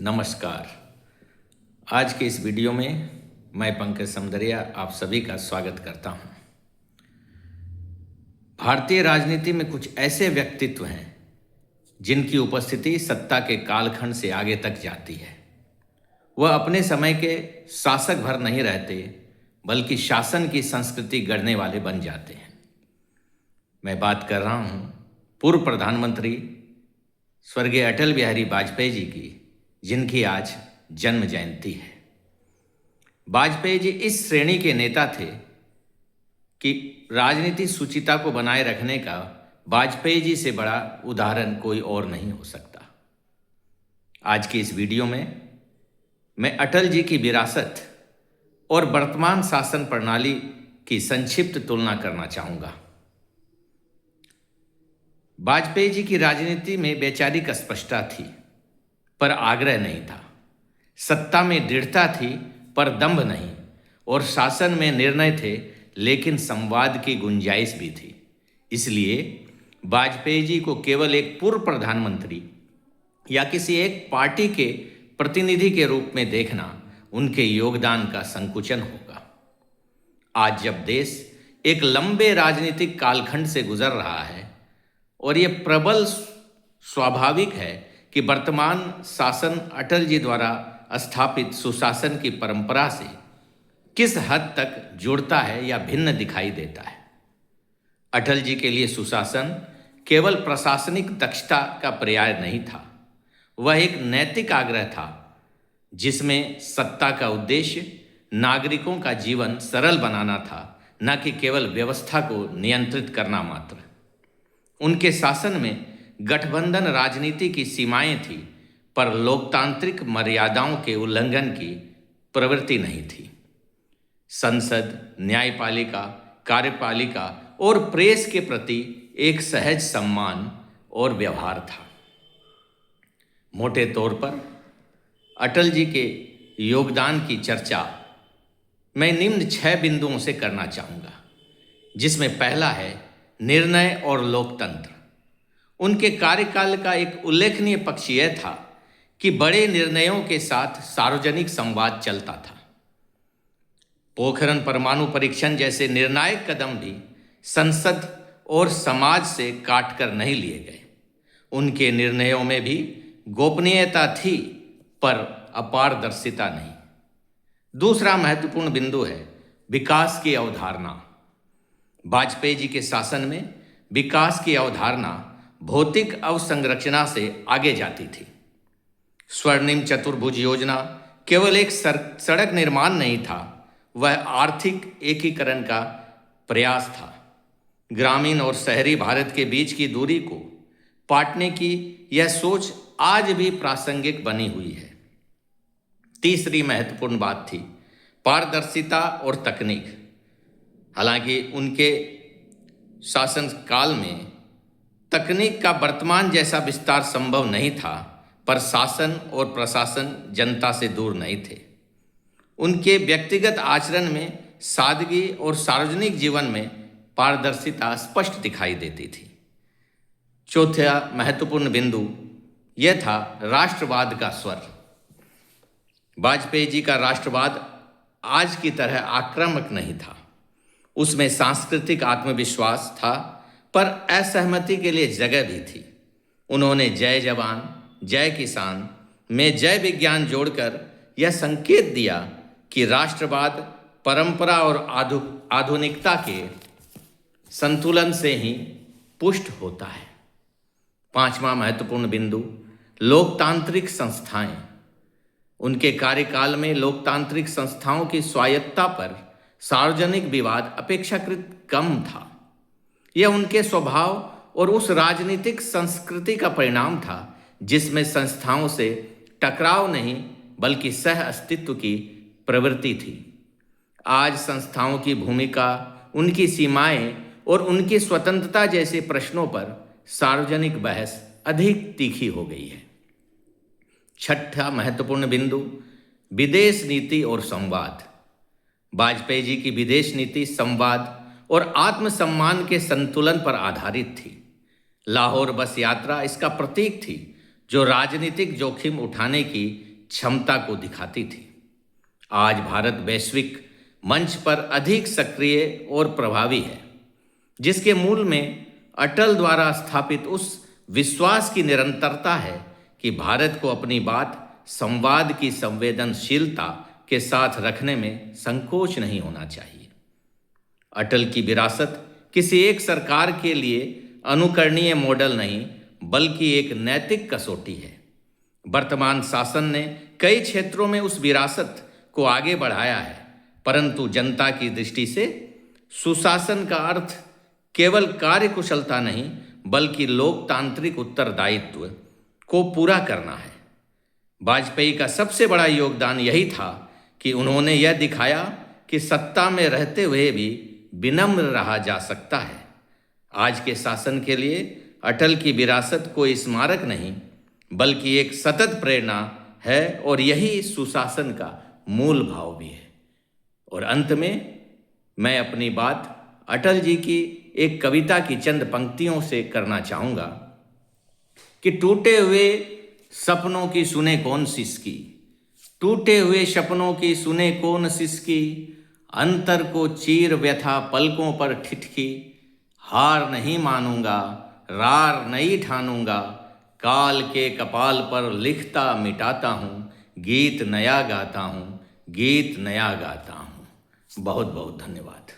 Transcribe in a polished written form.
नमस्कार। आज के इस वीडियो में मैं पंकज समदरिया आप सभी का स्वागत करता हूं। भारतीय राजनीति में कुछ ऐसे व्यक्तित्व हैं जिनकी उपस्थिति सत्ता के कालखंड से आगे तक जाती है। वह अपने समय के शासक भर नहीं रहते बल्कि शासन की संस्कृति गढ़ने वाले बन जाते हैं। मैं बात कर रहा हूं पूर्व प्रधानमंत्री स्वर्गीय अटल बिहारी वाजपेयी जी की, जिनकी आज जन्म जयंती है। वाजपेयी जी इस श्रेणी के नेता थे कि राजनीति शुचिता को बनाए रखने का वाजपेयी जी से बड़ा उदाहरण कोई और नहीं हो सकता। आज की इस वीडियो में मैं अटल जी की विरासत और वर्तमान शासन प्रणाली की संक्षिप्त तुलना करना चाहूँगा। वाजपेयी जी की राजनीति में वैचारिक स्पष्टता थी पर आग्रह नहीं था, सत्ता में दृढ़ता थी पर दंभ नहीं, और शासन में निर्णय थे लेकिन संवाद की गुंजाइश भी थी। इसलिए वाजपेयी जी को केवल एक पूर्व प्रधानमंत्री या किसी एक पार्टी के प्रतिनिधि के रूप में देखना उनके योगदान का संकुचन होगा। आज जब देश एक लंबे राजनीतिक कालखंड से गुजर रहा है और ये प्रबल स्वाभाविक है कि वर्तमान शासन अटल जी द्वारा स्थापित सुशासन की परंपरा से किस हद तक जुड़ता है या भिन्न दिखाई देता है। अटल जी के लिए सुशासन केवल प्रशासनिक दक्षता का पर्याय नहीं था, वह एक नैतिक आग्रह था जिसमें सत्ता का उद्देश्य नागरिकों का जीवन सरल बनाना था, न कि केवल व्यवस्था को नियंत्रित करना मात्र। उनके शासन में गठबंधन राजनीति की सीमाएं थी पर लोकतांत्रिक मर्यादाओं के उल्लंघन की प्रवृत्ति नहीं थी। संसद, न्यायपालिका, कार्यपालिका और प्रेस के प्रति एक सहज सम्मान और व्यवहार था। मोटे तौर पर अटल जी के योगदान की चर्चा मैं निम्न 6 बिंदुओं से करना चाहूँगा, जिसमें पहला है निर्णय और लोकतंत्र। उनके कार्यकाल का एक उल्लेखनीय पक्ष यह था कि बड़े निर्णयों के साथ सार्वजनिक संवाद चलता था। पोखरण परमाणु परीक्षण जैसे निर्णायक कदम भी संसद और समाज से काटकर नहीं लिए गए। उनके निर्णयों में भी गोपनीयता थी पर अपारदर्शिता नहीं। दूसरा महत्वपूर्ण बिंदु है विकास की अवधारणा। वाजपेयी जी के शासन में विकास की अवधारणा भौतिक अवसंरचना से आगे जाती थी। स्वर्णिम चतुर्भुज योजना केवल एक सड़क निर्माण नहीं था, वह आर्थिक एकीकरण का प्रयास था। ग्रामीण और शहरी भारत के बीच की दूरी को पाटने की यह सोच आज भी प्रासंगिक बनी हुई है। तीसरी महत्वपूर्ण बात थी पारदर्शिता और तकनीक। हालांकि उनके शासन काल में तकनीक का वर्तमान जैसा विस्तार संभव नहीं था, पर शासन और प्रशासन जनता से दूर नहीं थे। उनके व्यक्तिगत आचरण में सादगी और सार्वजनिक जीवन में पारदर्शिता स्पष्ट दिखाई देती थी। चौथा महत्वपूर्ण बिंदु यह था राष्ट्रवाद का स्वर। वाजपेयी जी का राष्ट्रवाद आज की तरह आक्रामक नहीं था। उसमें सांस्कृतिक आत्मविश्वास था पर असहमति के लिए जगह भी थी। उन्होंने जय जवान जय किसान में जय विज्ञान जोड़कर यह संकेत दिया कि राष्ट्रवाद परंपरा और आधुनिकता के संतुलन से ही पुष्ट होता है। पांचवा महत्वपूर्ण बिंदु लोकतांत्रिक संस्थाएं। उनके कार्यकाल में लोकतांत्रिक संस्थाओं की स्वायत्तता पर सार्वजनिक विवाद अपेक्षाकृत कम था। यह उनके स्वभाव और उस राजनीतिक संस्कृति का परिणाम था जिसमें संस्थाओं से टकराव नहीं बल्कि सह अस्तित्व की प्रवृत्ति थी। आज संस्थाओं की भूमिका, उनकी सीमाएं और उनकी स्वतंत्रता जैसे प्रश्नों पर सार्वजनिक बहस अधिक तीखी हो गई है। छठा महत्वपूर्ण बिंदु विदेश नीति और संवाद। वाजपेयी जी की विदेश नीति संवाद और आत्मसम्मान के संतुलन पर आधारित थी। लाहौर बस यात्रा इसका प्रतीक थी, जो राजनीतिक जोखिम उठाने की क्षमता को दिखाती थी। आज भारत वैश्विक मंच पर अधिक सक्रिय और प्रभावी है, जिसके मूल में अटल द्वारा स्थापित उस विश्वास की निरंतरता है कि भारत को अपनी बात संवाद की संवेदनशीलता के साथ रखने में संकोच नहीं होना चाहिए। अटल की विरासत किसी एक सरकार के लिए अनुकरणीय मॉडल नहीं, बल्कि एक नैतिक कसौटी है। वर्तमान शासन ने कई क्षेत्रों में उस विरासत को आगे बढ़ाया है, परंतु जनता की दृष्टि से सुशासन का अर्थ केवल कार्यकुशलता नहीं, बल्कि लोकतांत्रिक उत्तरदायित्व को पूरा करना है। वाजपेयी का सबसे बड़ा योगदान यही था कि उन्होंने यह दिखाया कि सत्ता में रहते हुए भी विनम्र रहा जा सकता है। आज के शासन के लिए अटल की विरासत कोई स्मारक नहीं, बल्कि एक सतत प्रेरणा है, और यही सुशासन का मूल भाव भी है। और अंत में मैं अपनी बात अटल जी की एक कविता की चंद पंक्तियों से करना चाहूँगा कि टूटे हुए सपनों की सुने कौन सिसकी, टूटे हुए सपनों की सुने कौन सिसकी, अंतर को चीर व्यथा पलकों पर ठिठकी, हार नहीं मानूंगा रार नहीं ठानूंगा, काल के कपाल पर लिखता मिटाता हूँ, गीत नया गाता हूँ, गीत नया गाता हूँ। बहुत बहुत धन्यवाद।